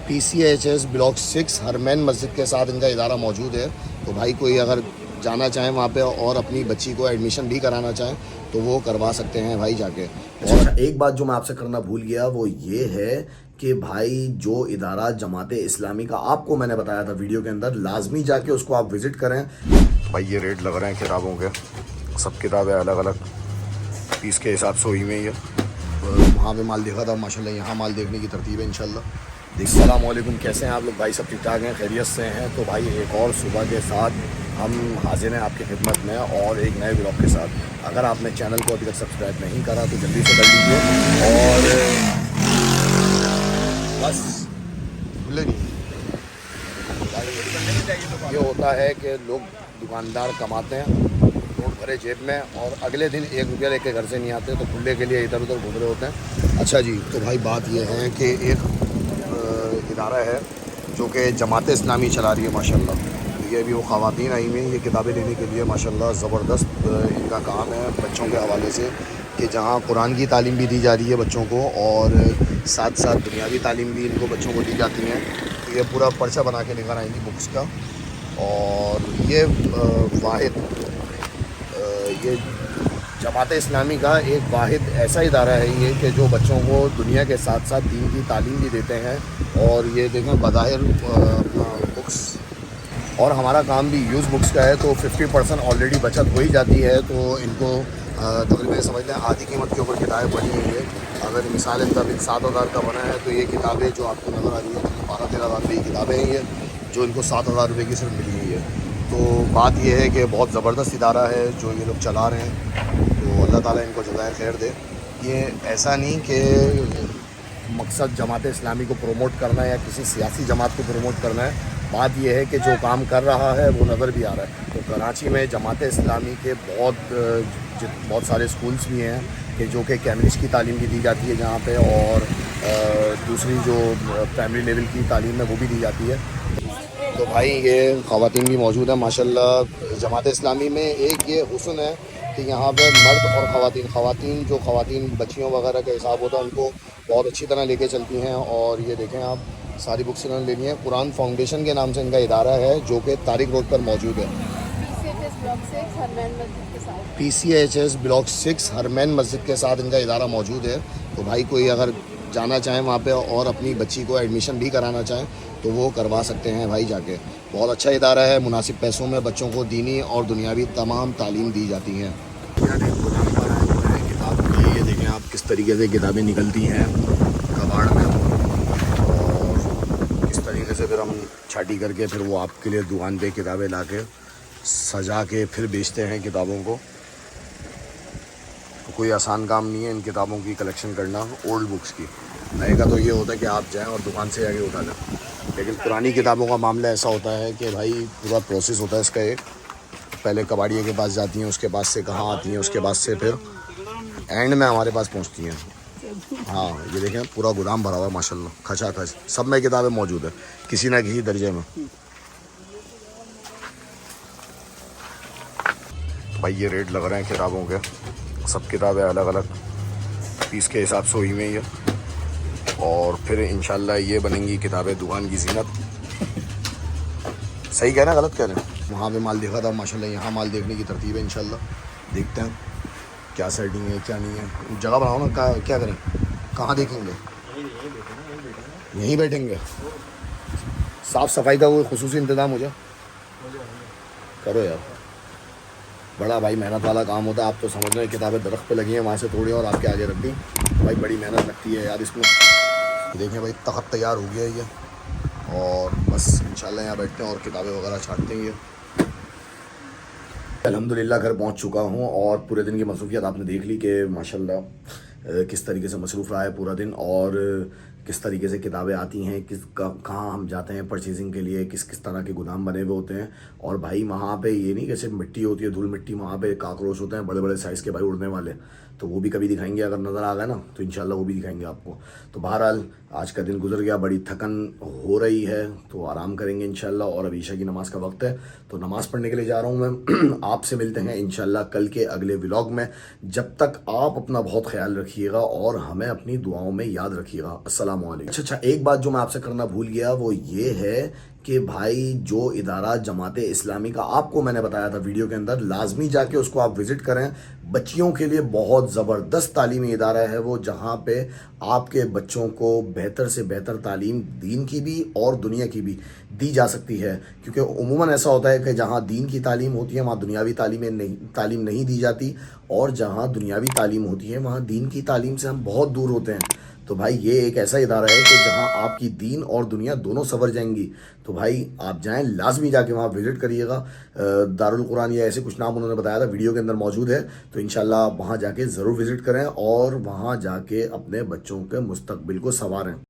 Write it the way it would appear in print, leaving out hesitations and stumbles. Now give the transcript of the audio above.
PCHS block 6 हरमैन मस्जिद के साथ इनका इदारा मौजूद है। तो भाई कोई अगर जाना चाहें वहाँ पे और अपनी बच्ची को एडमिशन भी कराना चाहें तो वो करवा सकते हैं भाई जाके। और एक बात जो मैं आपसे करना भूल गया वो ये है कि भाई जो इदारा जमात इस्लामी का आपको मैंने बताया था वीडियो के अंदर, लाजमी जाके उसको आप विज़िट करें। भाई ये रेट लग रहे हैं किताबों के, सब किताबें अलग अलग पीस के हिसाब से हुई हुई है। वहाँ पे माल देखा था माशाल्लाह, यहाँ माल देखने की तरतीब है इंशाल्लाह। अस्सलाम वालेकुम, कैसे हैं आप लोग भाई? सब ठीक ठाक हैं, खैरियत से हैं? तो भाई एक और सुबह के साथ हम हाजिर हैं आपकी खिदमत में और एक नए ब्लॉग के साथ। अगर आपने चैनल को अभी तक सब्सक्राइब नहीं करा तो जल्दी से कर लीजिए। और बस भूले नहीं, ये होता है कि लोग दुकानदार कमाते हैं नोट भरे जेब में और अगले दिन 1 रुपया लेके घर से नहीं आते, तो खुले के लिए इधर उधर घूम रहे होते हैं। अच्छा जी, तो भाई बात ये है कि एक इदारा है जो कि जमात इस्लामी चला रही है माशाल्लाह। ये भी वो ख़वातीन आई हुई हैं ये किताबें लेने के लिए माशाल्लाह। ज़बरदस्त इनका काम है बच्चों के हवाले से, कि जहाँ कुरान की तालीम भी दी जा रही है बच्चों को और साथ साथ दुनियावी तालीम भी इनको बच्चों को दी जाती है। तो ये पूरा पर्चा बना के लेकर आएंगी बुक्स का। और ये वाहिद ये जमात इस्लामी का एक वाहिद ऐसा इदारा है ये कि जो बच्चों को दुनिया के साथ साथ दीन की तालीम भी देते हैं। और ये देखें बज़ाहिर बुक्स, और हमारा काम भी यूज़ बुक्स का है, तो 50% ऑलरेडी बचत हो ही जाती है। तो इनको तकरीबन समझ लें आधी कीमत के ऊपर किताबें बनी हुई है। अगर मिसाल तब 7,000 का बना है तो ये किताबें जो आपको नज़र आ रही है 12-13 हज़ार रुपये की किताबें हैं ये, जो इनको 7,000 रुपये की सिर्फ मिली हुई है। तो बात यह है कि बहुत ज़बरदस्त इदारा है जो ये लोग चला रहे हैं, तो अल्लाह ताला इनको जज़ाए खैर दे। ये ऐसा नहीं कि मकसद जमात इस्लामी को प्रमोट करना है या किसी सियासी जमात को प्रमोट करना है। बात यह है कि जो काम कर रहा है वो नज़र भी आ रहा है। तो कराची में जमात इस्लामी के बहुत सारे स्कूल्स भी हैं कि जो कि कैमरिज की तालीम भी दी जाती है जहाँ पे, और दूसरी जो प्राइमरी लेवल की तालीम है वो भी दी जाती है। तो भाई ये ख़वातीन भी मौजूद है माशाल्लाह। जमात इस्लामी में एक ये हुस्न है कि यहाँ पे मर्द और ख़वातीन जो ख़वातीन बच्चियों वगैरह का हिसाब होता है उनको बहुत अच्छी तरह लेके चलती हैं। और ये देखें आप सारी बुक्स इन्होंने लेनी है। कुरान फाउंडेशन के नाम से इनका इदारा है जो कि तारिक रोड पर मौजूद है। PCHS ब्लॉक 6 हरमैन मस्जिद के साथ इनका इदारा मौजूद है। तो भाई कोई अगर जाना चाहें वहाँ पे और अपनी बच्ची को एडमिशन भी कराना चाहें तो वो करवा सकते हैं भाई जाके। बहुत अच्छा इदारा है, मुनासिब पैसों में बच्चों को दीनी और दुनियावी तमाम तालीम दी जाती हैं। किताब की ये देखें आप किस तरीके से किताबें निकलती हैं कबाड़ में, और इस तरीके से फिर हम छाटी करके फिर वो आपके लिए दुकान पे किताबें ला के सजा के फिर बेचते हैं किताबों को। तो कोई आसान काम नहीं है इन किताबों की कलेक्शन करना, ओल्ड बुक्स की। नए का तो ये होता है कि आप जाएं और दुकान से जाके उठा लें, लेकिन पुरानी किताबों का मामला ऐसा होता है कि भाई पूरा प्रोसेस होता है इसका। एक पहले कबाड़िए के पास जाती हैं, उसके पास से कहाँ आती हैं, उसके बाद से फिर एंड में हमारे पास पहुंचती हैं। हाँ ये देखें पूरा गोदाम भरा हुआ है माशाल्लाह, खचा खच सब में किताबें मौजूद है किसी ना किसी दर्जे में। भाई ये रेट लग रहे हैं किताबों के, सब किताबें अलग अलग पीस के हिसाब से हुई हुई है। और फिर इंशाल्लाह ये बनेंगी किताबें दुकान की ज़ीनत। सही कह रहे हैं गलत कह रहे हैं? वहाँ पे माल देखा था माशाल्लाह, यहाँ माल देखने की तरतीब है इंशाल्लाह। देखते हैं क्या सेटिंग है क्या नहीं है। जगह बनाओ ना, क्या करें, कहाँ देखेंगे? यहीं बैठेंगे। साफ़ सफाई का कोई खुसूसी इंतज़ाम हो जाए करो यार, बड़ा भाई मेहनत वाला काम होता है। आप तो समझ रहे हैं किताबें दरख्त पे लगी हैं, वहाँ से तोड़ी और आपके आगे रख दी। भाई बड़ी मेहनत लगती है यार इसमें। देखें भाई तख़त तैयार हो गया ये, और बस इंशाल्लाह यहाँ बैठते हैं और किताबें वगैरह छाँटते हैं। ये अल्हम्दुलिल्लाह घर पहुँच चुका हूँ और पूरे दिन की मसरूफियत आपने देख ली कि माशाल्लाह किस तरीके से मसरूफ़ रहा है पूरा दिन, और किस तरीके से किताबें आती हैं, कहाँ हम जाते हैं परचेजिंग के लिए, किस किस तरह के गोदाम बने हुए होते हैं। और भाई वहाँ पे ये नहीं कि सिर्फ मिट्टी होती है धूल मिट्टी, वहाँ पे काकरोच होते हैं बड़े बड़े साइज़ के भाई उड़ने वाले। तो वो भी कभी दिखाएंगे, अगर नज़र आ गया ना तो इंशाल्लाह वो भी दिखाएंगे आपको। तो बहरहाल आज का दिन गुजर गया, बड़ी थकन हो रही है तो आराम करेंगे इंशाल्लाह। और अब ईशा की नमाज़ का वक्त है तो नमाज़ पढ़ने के लिए जा रहा हूँ मैं। आपसे मिलते हैं इंशाल्लाह कल के अगले व्लॉग में। जब तक आप अपना बहुत ख्याल रखिएगा और हमें अपनी दुआओं में याद रखिएगा। अस्सलाम वालेकुम। अच्छा, एक बात जो मैं आपसे करना भूल गया वो ये है कि भाई जो इदारा जमात इस्लामी का आपको मैंने बताया था वीडियो के अंदर, लाजमी जाके उसको आप विज़िट करें। बच्चियों के लिए बहुत ज़बरदस्त तालीमी इदारा है वो, जहाँ पे आपके बच्चों को बेहतर से बेहतर तालीम दीन की भी और दुनिया की भी दी जा सकती है। क्योंकि उमूमन ऐसा होता है कि जहाँ दीन की तालीम होती है वहाँ दुनियावी तालीम नहीं दी जाती, और जहाँ दुनियावी तालीम होती है वहाँ दीन की तालीम से हम बहुत दूर होते हैं। तो भाई ये एक ऐसा इदारा है कि जहां आपकी दीन और दुनिया दोनों संवर जाएंगी। तो भाई आप जाएं, लाजमी जाके वहां विजिट करिएगा। दारुल कुरान या ऐसे कुछ नाम उन्होंने बताया था, वीडियो के अंदर मौजूद है। तो इंशाल्लाह वहां जाके ज़रूर विजिट करें और वहां जाके अपने बच्चों के मुस्तकबिल को संवारें।